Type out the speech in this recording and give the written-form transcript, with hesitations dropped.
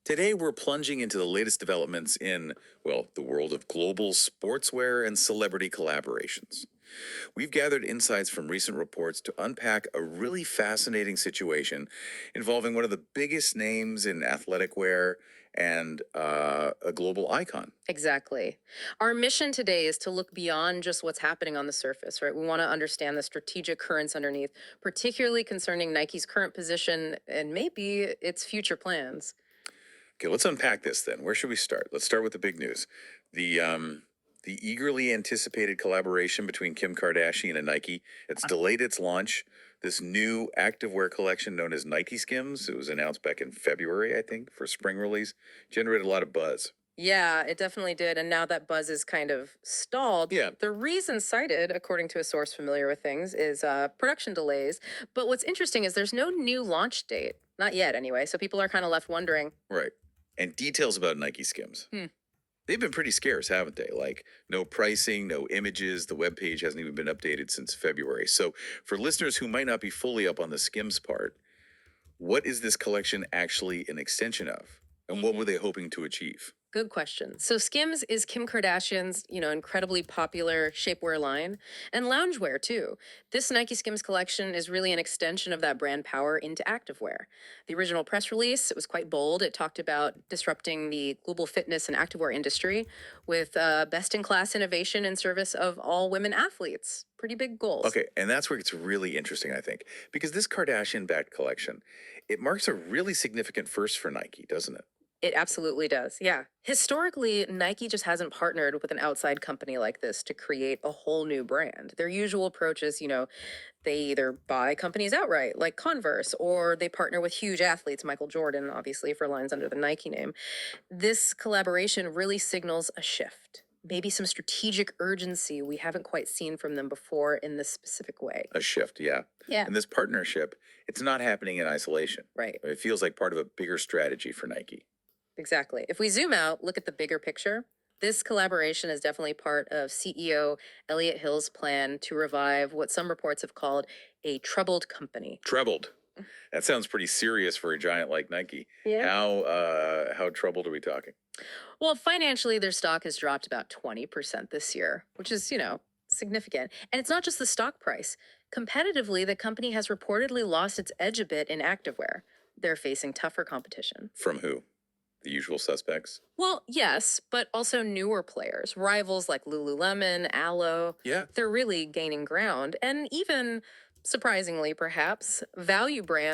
Today, we're plunging into the latest developments in, well, the world of global sportswear and celebrity collaborations. We've gathered insights from recent reports to unpack a really fascinating situation involving one of the biggest names in athletic wear and a global icon. Exactly. Our mission today is to look beyond just what's happening on the surface, right? We want to understand the strategic currents underneath, particularly concerning Nike's current position and maybe its future plans. Okay, let's unpack this then. Where should we start? Let's start with the big news. The eagerly anticipated collaboration between Kim Kardashian and Nike. It's delayed its launch. This new activewear collection known as Nike Skims, it was announced back in February, I think, for spring release, generated a lot of buzz. Yeah, it definitely did. And now that buzz is kind of stalled. Yeah, The reason cited, according to a source familiar with things, is production delays. But what's interesting is there's no new launch date. Not yet, anyway. So people are kind of left wondering. right. And details about Nike Skims. Hmm. They've been pretty scarce, haven't they? Like no pricing, no images. The webpage hasn't even been updated since February. So, for listeners who might not be fully up on the Skims part, what is this collection actually an extension of? And what were they hoping to achieve? Good question. So Skims is Kim Kardashian's, incredibly popular shapewear line and loungewear too. This Nike Skims collection is really an extension of that brand power into activewear. The original press release, it was quite bold. It talked about disrupting the global fitness and activewear industry with best-in-class innovation in service of all women athletes. Pretty big goals. Okay, and that's where it's really interesting, I think, because this Kardashian-backed collection, it marks a really significant first for Nike, doesn't it? It absolutely does. Yeah. Historically, Nike just hasn't partnered with an outside company like this to create a whole new brand. Their usual approach is, they either buy companies outright, like Converse, or they partner with huge athletes, Michael Jordan, obviously, for lines under the Nike name. This collaboration really signals a shift, maybe some strategic urgency we haven't quite seen from them before in this specific way. A shift, yeah. Yeah. And this partnership, it's not happening in isolation. Right. It feels like part of a bigger strategy for Nike. Exactly. If we zoom out, look at the bigger picture, this collaboration is definitely part of CEO Elliot Hill's plan to revive what some reports have called a troubled company. Trebled. That sounds pretty serious for a giant like Nike. Yeah. How troubled are we talking? Well, financially, their stock has dropped about 20% this year, which is, significant. And it's not just the stock price. Competitively, the company has reportedly lost its edge a bit in activewear. They're facing tougher competition. From who? The usual suspects? Well, yes, but also newer players, rivals like Lululemon, Aloe. Yeah. They're really gaining ground. And even, surprisingly perhaps, value brands